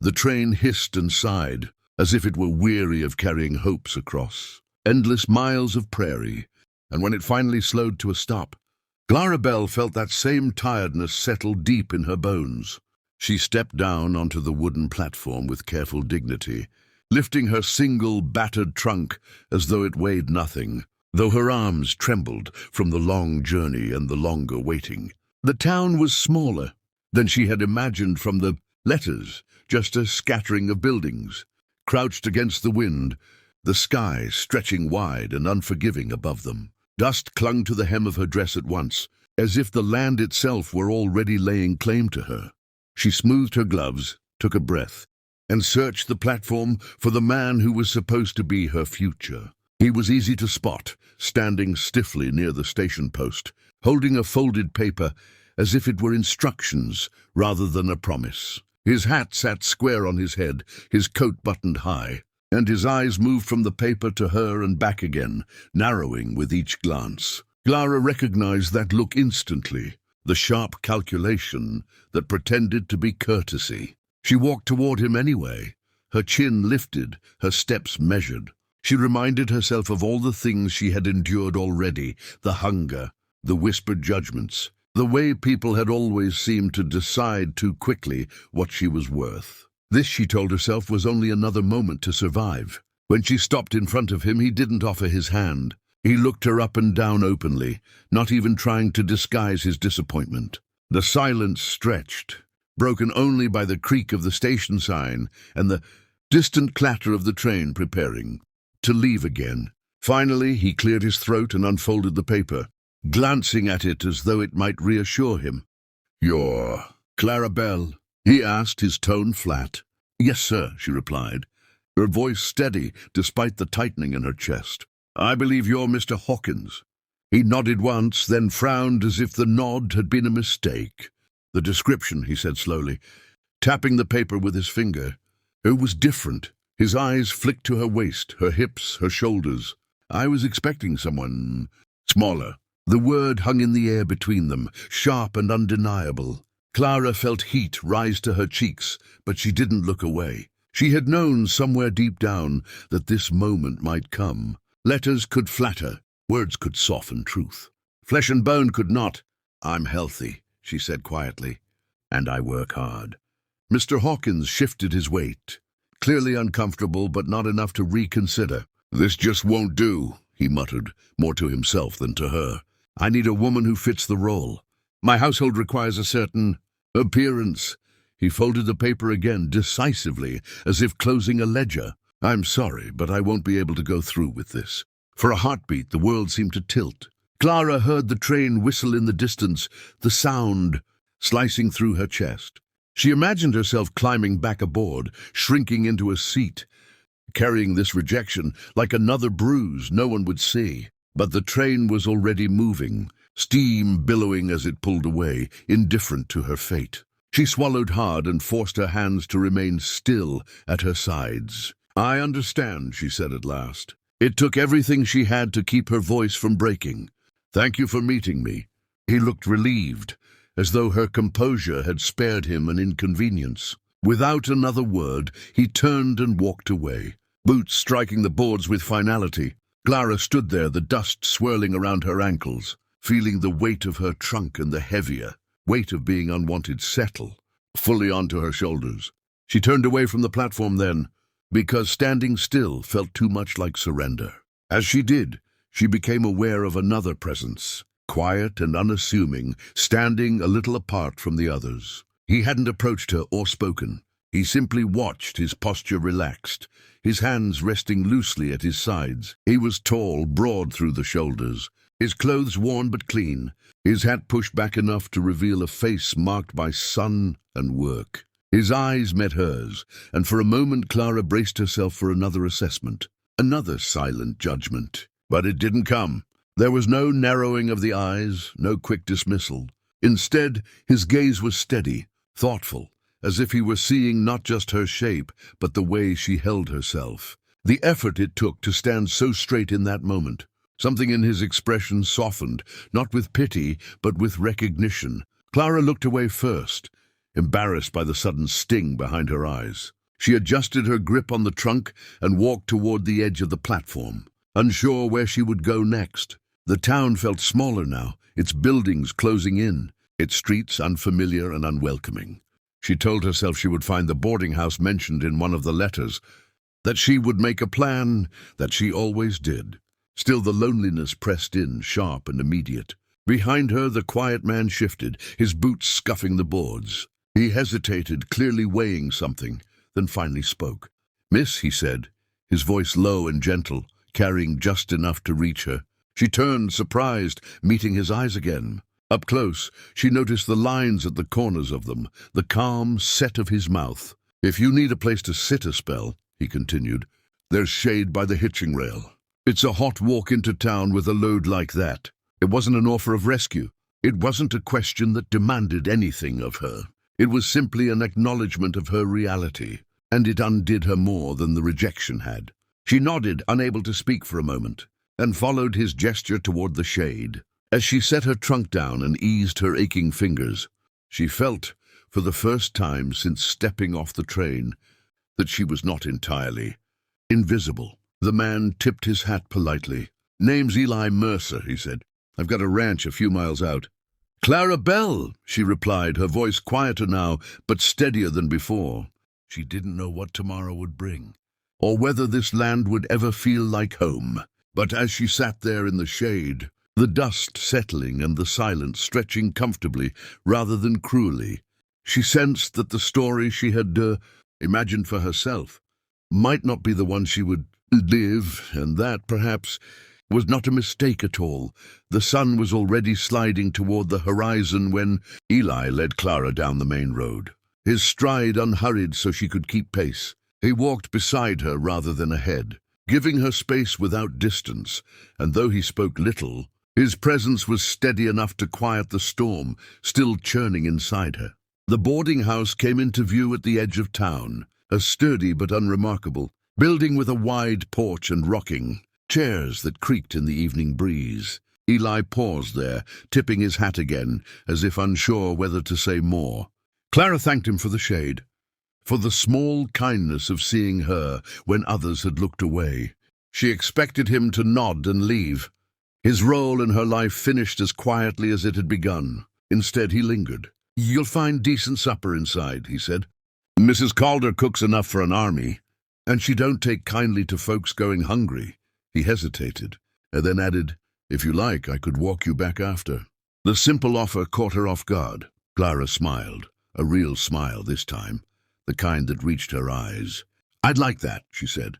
The train hissed and sighed, as if it were weary of carrying hopes across endless miles of prairie, and when it finally slowed to a stop, Clara Bell felt that same tiredness settle deep in her bones. She stepped down onto the wooden platform with careful dignity, lifting her single, battered trunk as though it weighed nothing, though her arms trembled from the long journey and the longer waiting. The town was smaller than she had imagined from the letters, just a scattering of buildings, crouched against the wind, the sky stretching wide and unforgiving above them. Dust clung to the hem of her dress at once, as if the land itself were already laying claim to her. She smoothed her gloves, took a breath, and searched the platform for the man who was supposed to be her future. He was easy to spot, standing stiffly near the station post, holding a folded paper as if it were instructions rather than a promise. His hat sat square on his head, his coat buttoned high, and his eyes moved from the paper to her and back again, narrowing with each glance. Clara recognized that look instantly, the sharp calculation that pretended to be courtesy. She walked toward him anyway, her chin lifted, her steps measured. She reminded herself of all the things she had endured already, the hunger, the whispered judgments, the way people had always seemed to decide too quickly what she was worth. This, she told herself, was only another moment to survive. When she stopped in front of him, he didn't offer his hand. He looked her up and down openly, not even trying to disguise his disappointment. The silence stretched, broken only by the creak of the station sign and the distant clatter of the train preparing to leave again. Finally, he cleared his throat and unfolded the paper, glancing at it as though it might reassure him. "You're Clara Bell?" he asked, his tone flat. "Yes, sir," she replied, her voice steady despite the tightening in her chest. "I believe you're Mr. Hawkins." He nodded once, then frowned as if the nod had been a mistake. "The description," he said slowly, tapping the paper with his finger. It was different. His eyes flicked to her waist, her hips, her shoulders. "I was expecting someone smaller." The word hung in the air between them, sharp and undeniable. Clara felt heat rise to her cheeks, but she didn't look away. She had known somewhere deep down that this moment might come. Letters could flatter, words could soften truth. Flesh and bone could not. "I'm healthy," she said quietly, "and I work hard." Mr. Hawkins shifted his weight, clearly uncomfortable but not enough to reconsider. "This just won't do," he muttered, more to himself than to her. "I need a woman who fits the role. My household requires a certain appearance." He folded the paper again, decisively, as if closing a ledger. "I'm sorry, but I won't be able to go through with this." For a heartbeat, the world seemed to tilt. Clara heard the train whistle in the distance, the sound slicing through her chest. She imagined herself climbing back aboard, shrinking into a seat, carrying this rejection like another bruise no one would see. But the train was already moving, steam billowing as it pulled away, indifferent to her fate. She swallowed hard and forced her hands to remain still at her sides. "I understand," she said at last. It took everything she had to keep her voice from breaking. "Thank you for meeting me." He looked relieved, as though her composure had spared him an inconvenience. Without another word, he turned and walked away, boots striking the boards with finality. Clara stood there, the dust swirling around her ankles, feeling the weight of her trunk and the heavier weight of being unwanted settle fully onto her shoulders. She turned away from the platform then, because standing still felt too much like surrender. As she did, she became aware of another presence, quiet and unassuming, standing a little apart from the others. He hadn't approached her or spoken. He simply watched, his posture relaxed, his hands resting loosely at his sides. He was tall, broad through the shoulders, his clothes worn but clean, his hat pushed back enough to reveal a face marked by sun and work. His eyes met hers, and for a moment Clara braced herself for another assessment, another silent judgment. But it didn't come. There was no narrowing of the eyes, no quick dismissal. Instead, his gaze was steady, thoughtful, as if he were seeing not just her shape, but the way she held herself. The effort it took to stand so straight in that moment. Something in his expression softened, not with pity, but with recognition. Clara looked away first, embarrassed by the sudden sting behind her eyes. She adjusted her grip on the trunk and walked toward the edge of the platform, unsure where she would go next. The town felt smaller now, its buildings closing in, its streets unfamiliar and unwelcoming. She told herself she would find the boarding house mentioned in one of the letters, that she would make a plan, that she always did. Still the loneliness pressed in, sharp and immediate. Behind her the quiet man shifted, his boots scuffing the boards. He hesitated, clearly weighing something, then finally spoke. "Miss," he said, his voice low and gentle, carrying just enough to reach her. She turned, surprised, meeting his eyes again. Up close, she noticed the lines at the corners of them, the calm set of his mouth. "If you need a place to sit a spell," he continued, "there's shade by the hitching rail. It's a hot walk into town with a load like that." It wasn't an offer of rescue. It wasn't a question that demanded anything of her. It was simply an acknowledgement of her reality, and it undid her more than the rejection had. She nodded, unable to speak for a moment, and followed his gesture toward the shade. As she set her trunk down and eased her aching fingers, she felt, for the first time since stepping off the train, that she was not entirely invisible. The man tipped his hat politely. "Name's Eli Mercer," he said. "I've got a ranch a few miles out." "Clara Bell," she replied, her voice quieter now, but steadier than before. She didn't know what tomorrow would bring, or whether this land would ever feel like home. But as she sat there in the shade, the dust settling and the silence stretching comfortably rather than cruelly, she sensed that the story she had imagined for herself might not be the one she would live, and that, perhaps, was not a mistake at all. The sun was already sliding toward the horizon when Eli led Clara down the main road, his stride unhurried so she could keep pace. He walked beside her rather than ahead, giving her space without distance, and though he spoke little, his presence was steady enough to quiet the storm still churning inside her. The boarding house came into view at the edge of town, a sturdy but unremarkable building with a wide porch and rocking chairs that creaked in the evening breeze. Eli paused there, tipping his hat again, as if unsure whether to say more. Clara thanked him for the shade, for the small kindness of seeing her when others had looked away. She expected him to nod and leave, his role in her life finished as quietly as it had begun. Instead, he lingered. "You'll find decent supper inside," he said. "Mrs. Calder cooks enough for an army, and she don't take kindly to folks going hungry." He hesitated, and then added, "If you like, I could walk you back after." The simple offer caught her off guard. Clara smiled, a real smile this time, the kind that reached her eyes. "I'd like that," she said.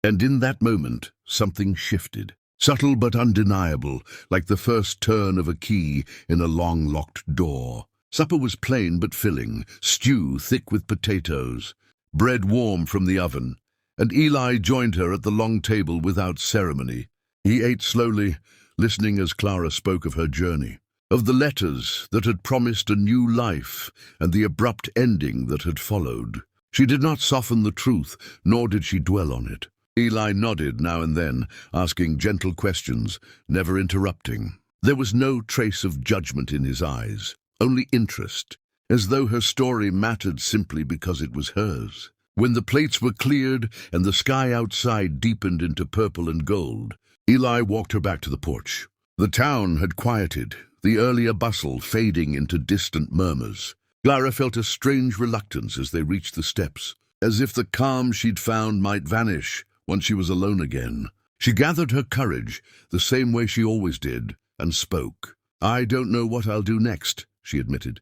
And in that moment, something shifted, subtle but undeniable, like the first turn of a key in a long-locked door. Supper was plain but filling, stew thick with potatoes, bread warm from the oven, and Eli joined her at the long table without ceremony. He ate slowly, listening as Clara spoke of her journey, of the letters that had promised a new life and the abrupt ending that had followed. She did not soften the truth, nor did she dwell on it. Eli nodded now and then, asking gentle questions, never interrupting. There was no trace of judgment in his eyes, only interest, as though her story mattered simply because it was hers. When the plates were cleared and the sky outside deepened into purple and gold, Eli walked her back to the porch. The town had quieted, the earlier bustle fading into distant murmurs. Clara felt a strange reluctance as they reached the steps, as if the calm she'd found might vanish once she was alone again. She gathered her courage, the same way she always did, and spoke. "I don't know what I'll do next," she admitted.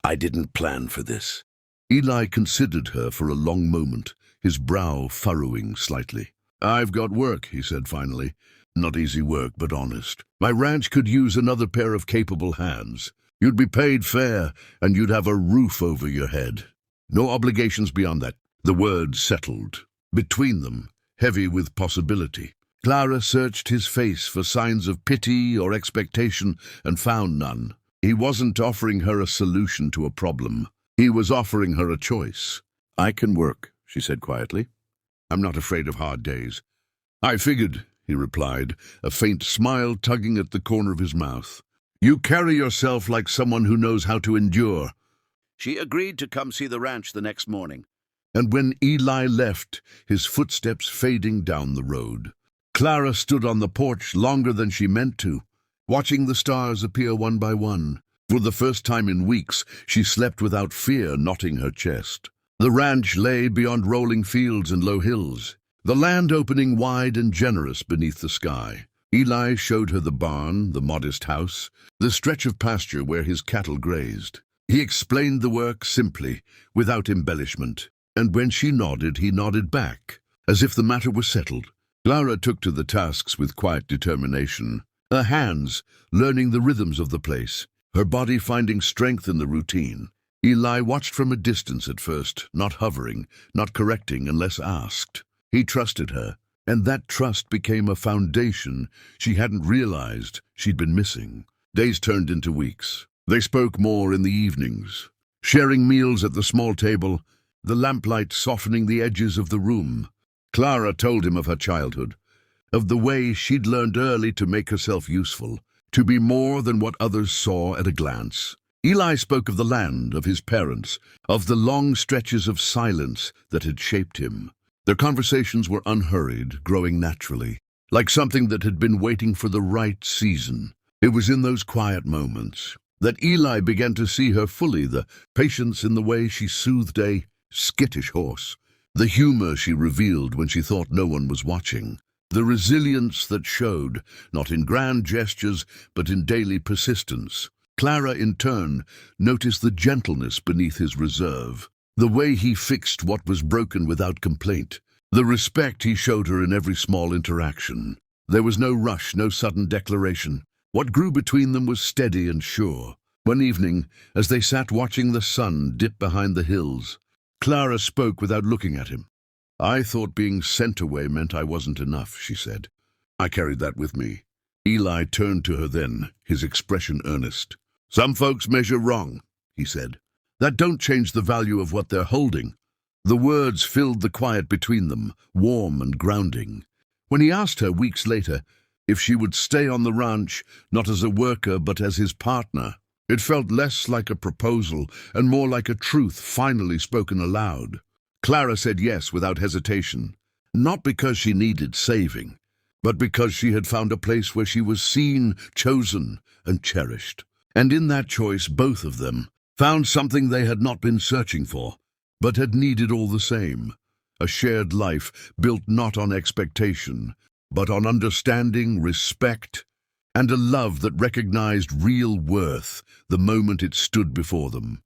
"I didn't plan for this." Eli considered her for a long moment, his brow furrowing slightly. "I've got work," he said finally. "Not easy work, but honest. My ranch could use another pair of capable hands. You'd be paid fair, and you'd have a roof over your head. No obligations beyond that." The words settled between them, heavy with possibility. Clara searched his face for signs of pity or expectation and found none. He wasn't offering her a solution to a problem. He was offering her a choice. "I can work," she said quietly. "I'm not afraid of hard days." "I figured," he replied, a faint smile tugging at the corner of his mouth. "You carry yourself like someone who knows how to endure." She agreed to come see the ranch the next morning. And when Eli left, his footsteps fading down the road, Clara stood on the porch longer than she meant to, watching the stars appear one by one. For the first time in weeks, she slept without fear knotting her chest. The ranch lay beyond rolling fields and low hills, the land opening wide and generous beneath the sky. Eli showed her the barn, the modest house, the stretch of pasture where his cattle grazed. He explained the work simply, without embellishment, and when she nodded, he nodded back, as if the matter were settled. Clara took to the tasks with quiet determination, her hands learning the rhythms of the place, her body finding strength in the routine. Eli watched from a distance at first, not hovering, not correcting unless asked. He trusted her, and that trust became a foundation she hadn't realized she'd been missing. Days turned into weeks. They spoke more in the evenings, sharing meals at the small table, the lamplight softening the edges of the room. Clara told him of her childhood, of the way she'd learned early to make herself useful, to be more than what others saw at a glance. Eli spoke of the land, of his parents, of the long stretches of silence that had shaped him. Their conversations were unhurried, growing naturally, like something that had been waiting for the right season. It was in those quiet moments that Eli began to see her fully, the patience in the way she soothed a skittish horse, the humor she revealed when she thought no one was watching, the resilience that showed, not in grand gestures, but in daily persistence. Clara, in turn, noticed the gentleness beneath his reserve, the way he fixed what was broken without complaint, the respect he showed her in every small interaction. There was no rush, no sudden declaration. What grew between them was steady and sure. One evening, as they sat watching the sun dip behind the hills, Clara spoke without looking at him. "I thought being sent away meant I wasn't enough," she said. "I carried that with me." Eli turned to her then, his expression earnest. "Some folks measure wrong," he said. "That don't change the value of what they're holding." The words filled the quiet between them, warm and grounding. When he asked her weeks later if she would stay on the ranch, not as a worker but as his partner, it felt less like a proposal and more like a truth finally spoken aloud. Clara said yes without hesitation, not because she needed saving, but because she had found a place where she was seen, chosen, and cherished. And in that choice, both of them found something they had not been searching for, but had needed all the same. A shared life built not on expectation, but on understanding, respect, and a love that recognized real worth the moment it stood before them.